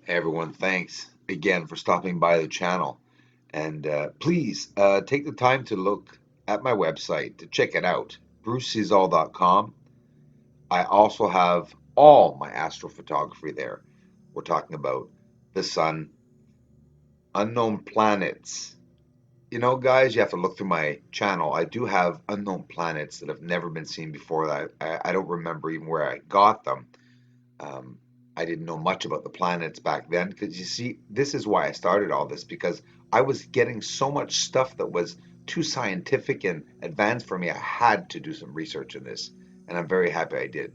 Hey everyone, thanks again for stopping by the channel. And please take the time to look at my website to check it out, brucecesall.com. I also have all my astrophotography there. We're talking about the sun, unknown planets. You know, guys, you have to look through my channel. I do have unknown planets that have never been seen before. That I don't remember even where I got them. Um, I didn't know much about the planets back then because you see, this is why I started all this because I was getting so much stuff that was too scientific and advanced for me. I had to do some research in this, and I'm very happy I did.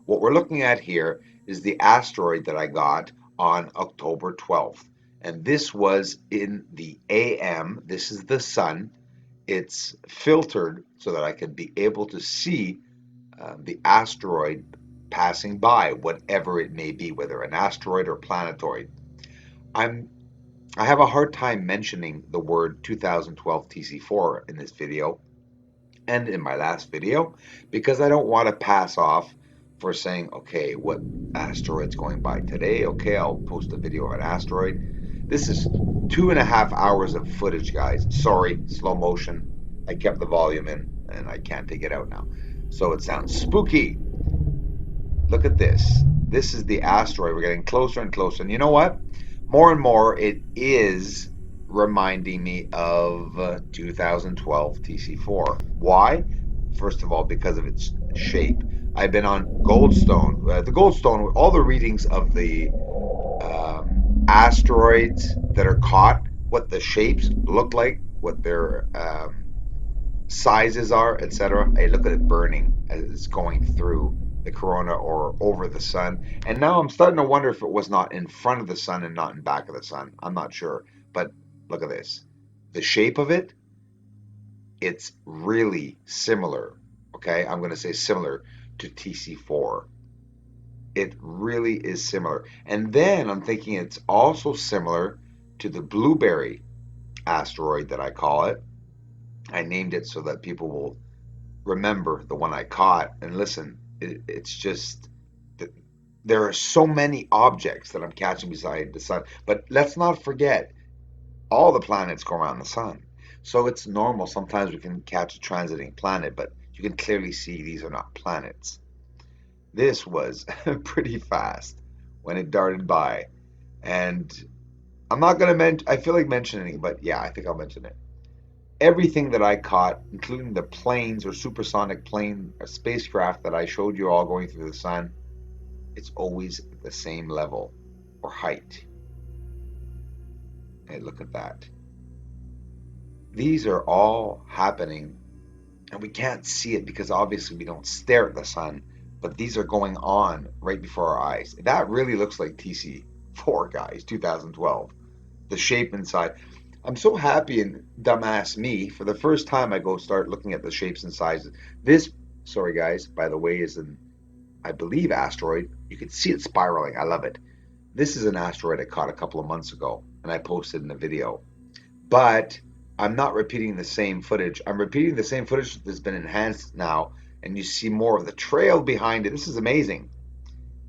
What we're looking at here is the asteroid that I got on October 12th. And this was in the AM. This is the sun. It's filtered so that I can be able to see the asteroid passing by, whatever it may be, whether an asteroid or planetoid. I'm I have a hard time mentioning the word 2012 TC4 in this video and in my last video because I don't want to pass off for saying, okay, what asteroid's going by today? Okay, I'll post a video on an asteroid. This is 2.5 hours of footage, guys. Sorry, slow motion. I kept the volume in and I can't take it out now. So it sounds spooky. Look at this. This is the asteroid. We're getting closer and closer. And you know what? More and more, it is reminding me of 2012 TC4. Why? First of all, because of its shape. I've been on Goldstone. The Goldstone, all the readings of the asteroids that are caught, what the shapes look like, what their sizes are, etc. Hey, look at it burning as it's going through the corona or over the sun. And now I'm starting to wonder if it was not in front of the sun and not in back of the sun. I'm not sure. But look at this. The shape of it, it's really similar. Okay, I'm going to say similar to TC4. It really is similar. And then I'm thinking it's also similar to the blueberry asteroid that I call it. I named it so that people will remember the one I caught. And listen, it's just there are so many objects that I'm catching beside the sun. But let's not forget, all the planets go around the sun. So it's normal. Sometimes we can catch a transiting planet, but you can clearly see these are not planets. This was pretty fast when it darted by. And I'm not going to mention, I feel like mentioning it, but yeah, I think I'll mention it. Everything that I caught, including the planes or supersonic plane or spacecraft that I showed you all going through the sun, it's always the same level or height. Hey, look at that. These are all happening, and we can't see it because obviously we don't stare at the sun, but these are going on right before our eyes. That really looks like TC4, guys, 2012. The shape inside. I'm so happy and dumbass me. For the first time, I go start looking at the shapes and sizes. This, sorry guys, by the way, is an, I believe, asteroid. You can see it spiraling. I love it. This is an asteroid I caught a couple of months ago, and I posted in a video. But I'm not repeating the same footage. I'm repeating the same footage that's been enhanced now, and you see more of the trail behind it. This is amazing.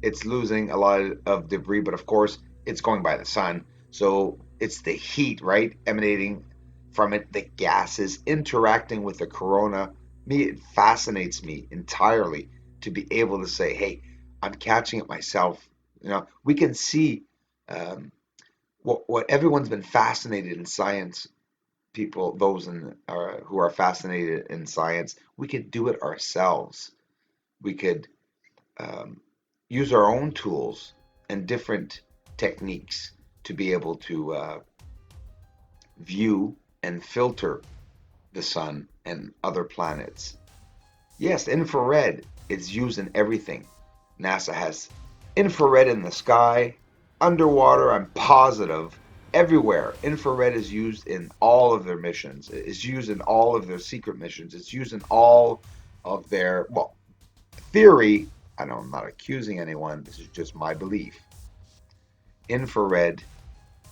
It's losing a lot of debris, but of course, it's going by the sun. So it's the heat, right, emanating from it, the gases interacting with the corona. Me, it fascinates me entirely to be able to say, hey, I'm catching it myself. You know, we can see um, what everyone's been fascinated in science. People, those who are fascinated in science, we could do it ourselves. We could um, use our own tools and different techniques to be able to view and filter the sun and other planets. Yes, infrared is used in everything. NASA has infrared in the sky, underwater, I'm positive, everywhere. Infrared is used in all of their missions. It's used in all of their secret missions. It's used in all of their, well, theory. I know I'm not accusing anyone. This is just my belief. Infrared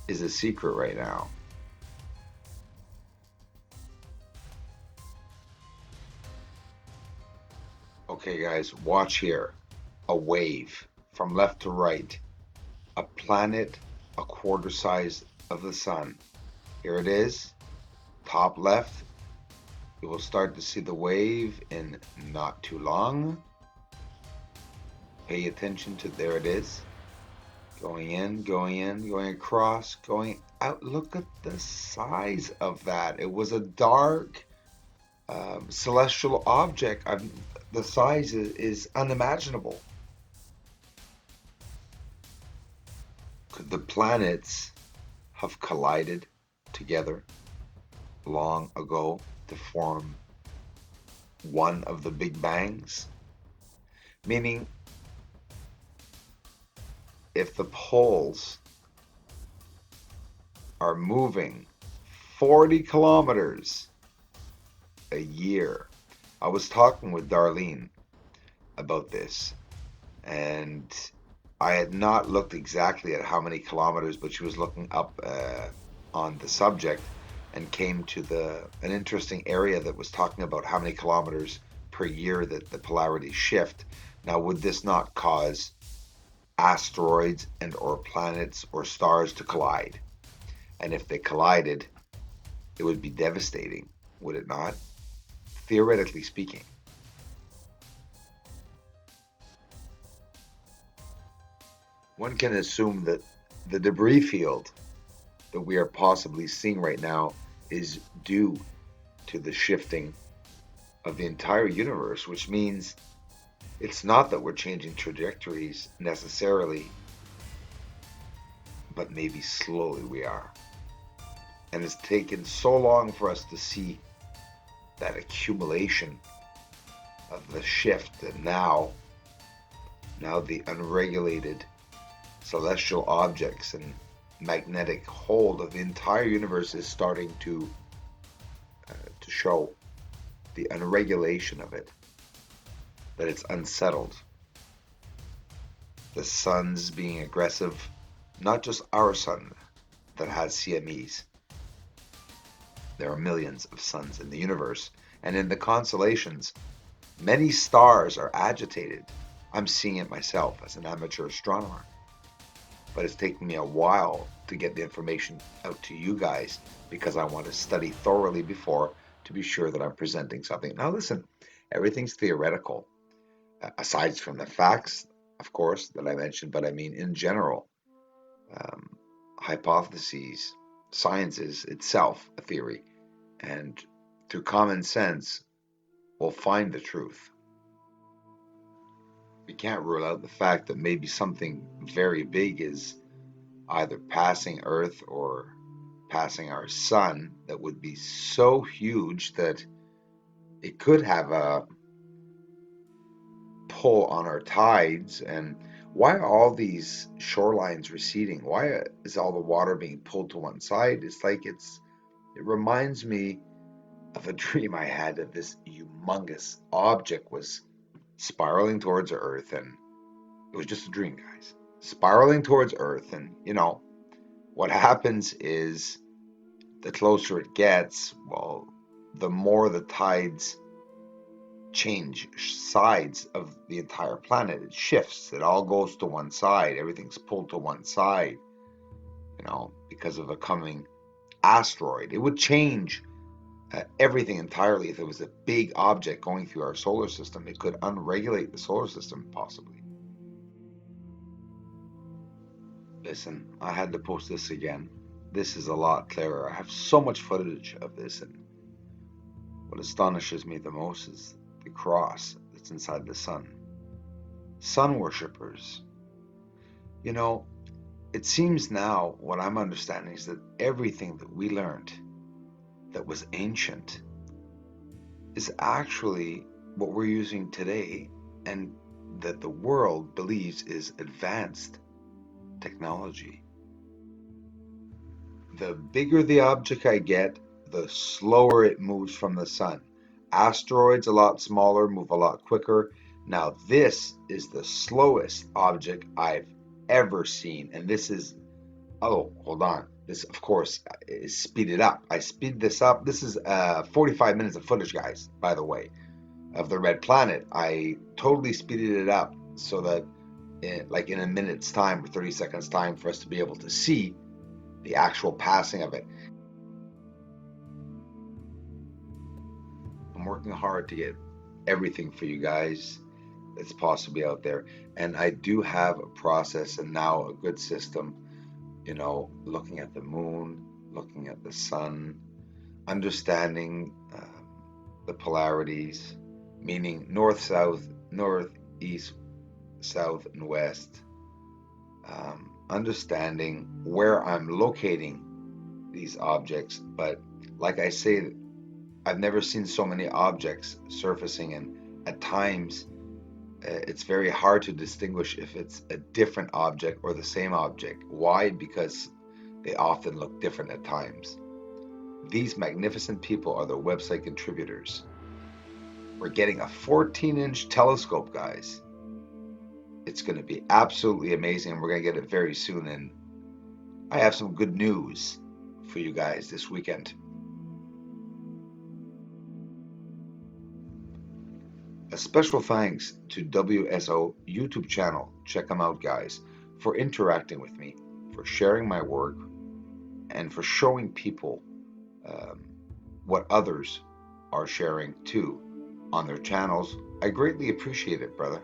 is a secret right now. Okay, guys, watch here. A wave from left to right. A planet a quarter size of the sun. Here it is, top left. You will start to see the wave in not too long. Pay attention to, there it is. Going in, going across, going out. Look at the size of that. It was a dark celestial object. The size is unimaginable. Could the planets have collided together long ago to form one of the Big Bangs? Meaning, if the poles are moving 40 kilometers a year. I was talking with Darlene about this, and I had not looked exactly at how many kilometers, but she was looking up on the subject and came to an interesting area that was talking about how many kilometers per year that the polarities shift. Now, would this not cause asteroids and or planets or stars to collide? And if they collided, it would be devastating, would it not? Theoretically speaking. One can assume that the debris field that we are possibly seeing right now is due to the shifting of the entire universe, which means it's not that we're changing trajectories necessarily, but maybe slowly we are. And it's taken so long for us to see that accumulation of the shift, and now the unregulated celestial objects and magnetic hold of the entire universe is starting to show the unregulation of it, that it's unsettled. The sun's being aggressive, not just our sun that has CMEs. There are millions of suns in the universe, and in the constellations, many stars are agitated. I'm seeing it myself as an amateur astronomer. But it's taken me a while to get the information out to you guys because I want to study thoroughly before to be sure that I'm presenting something. Now listen, everything's theoretical, aside from the facts, of course, that I mentioned, but I mean in general, hypotheses, science is itself a theory, and through common sense, we'll find the truth. We can't rule out the fact that maybe something very big is either passing Earth or passing our sun that would be so huge that it could have a pull on our tides. And why are all these shorelines receding? Why is all the water being pulled to one side? It's like it reminds me of a dream I had that this humongous object was spiraling towards Earth, and it was just a dream, guys. Spiraling towards Earth, and what happens is the closer it gets, well, the more the tides change sides of the entire planet. It shifts. It all goes to one side. Everything's pulled to one side, because of a coming asteroid. It would change everything entirely if it was a big object going through our solar system. It could unregulate the solar system, possibly. Listen, I had to post this again. This is a lot clearer. I have so much footage of this, and what astonishes me the most is the cross that's inside the sun. Sun worshippers. It seems now what I'm understanding is that everything that we learned that was ancient is actually what we're using today, and that the world believes is advanced technology. The bigger the object I get, the slower it moves from the sun. Asteroids a lot smaller, move a lot quicker. Now this is the slowest object I've ever seen, and this is, oh, hold on. This, of course, is speeded up. I speed this up. This is 45 minutes of footage, guys, by the way, of the red planet. I totally speeded it up so that like in a minute's time or 30 seconds time for us to be able to see the actual passing of it. I'm working hard to get everything for you guys that's possibly out there. And I do have a process and now a good system, looking at the moon, looking at the sun, understanding the polarities, meaning north, south, north, east, south, and west, understanding where I'm locating these objects. But like I say, I've never seen so many objects surfacing, and at times it's very hard to distinguish if it's a different object or the same object. Why? Because they often look different at times. These magnificent people are the website contributors. We're getting a 14-inch telescope, guys. It's going to be absolutely amazing, and we're going to get it very soon. And I have some good news for you guys this weekend. A special thanks to WSO YouTube channel. Check them out, guys, for interacting with me, for sharing my work, and for showing people um, what others are sharing too on their channels. I greatly appreciate it, brother.